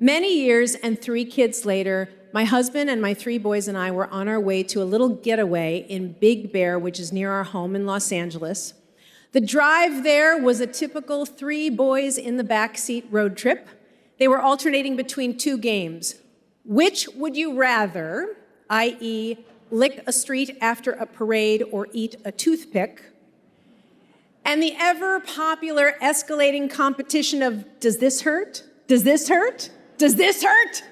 Many years and 3 kids later, my husband and my 3 boys and I were on our way to a little getaway in Big Bear, which is near our home in Los Angeles. The drive there was a typical 3 boys in the backseat road trip. They were alternating between 2 games. Which would you rather, i.e., lick a street after a parade or eat a toothpick? And the ever-popular escalating competition of, does this hurt? Does this hurt? Does this hurt?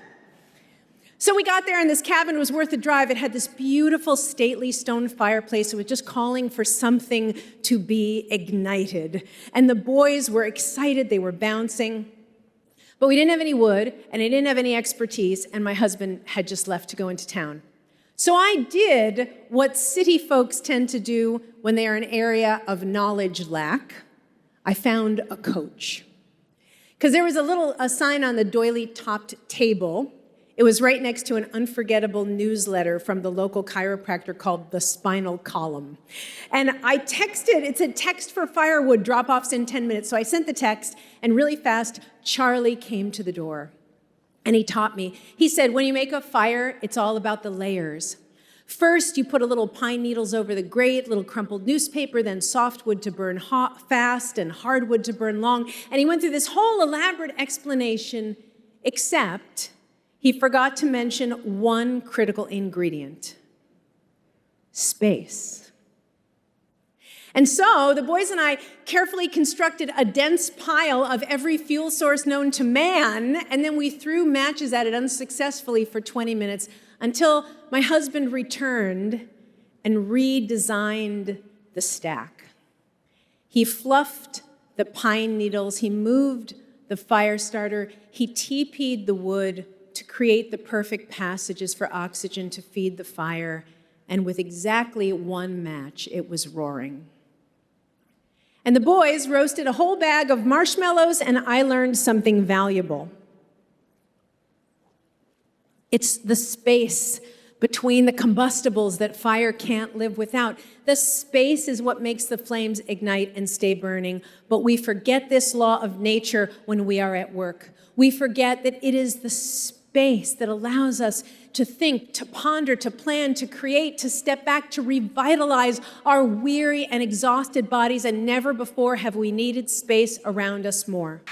So we got there, and this cabin was worth the drive. It had this beautiful, stately stone fireplace. It was just calling for something to be ignited. And the boys were excited. They were bouncing. But we didn't have any wood, and I didn't have any expertise, and my husband had just left to go into town. So I did what city folks tend to do when they are in an area of knowledge lack. I found a coach. Because there was a sign on the doily-topped table. It was right next to an unforgettable newsletter from the local chiropractor called The Spinal Column. And I texted, it said text for firewood, drop-offs in 10 minutes. So I sent the text, and really fast, Charlie came to the door. And he taught me. He said, when you make a fire, it's all about the layers. First, you put a little pine needles over the grate, little crumpled newspaper, then softwood to burn fast and hardwood to burn long. And he went through this whole elaborate explanation, except he forgot to mention one critical ingredient: space. And so the boys and I carefully constructed a dense pile of every fuel source known to man, and then we threw matches at it unsuccessfully for 20 minutes until my husband returned and redesigned the stack. He fluffed the pine needles, he moved the fire starter, he TP'd the wood to create the perfect passages for oxygen to feed the fire, and with exactly 1 match, it was roaring. And the boys roasted a whole bag of marshmallows, and I learned something valuable. It's the space between the combustibles that fire can't live without. The space is what makes the flames ignite and stay burning. But we forget this law of nature when we are at work. We forget that it is the space that allows us to think, to ponder, to plan, to create, to step back, to revitalize our weary and exhausted bodies, and never before have we needed space around us more.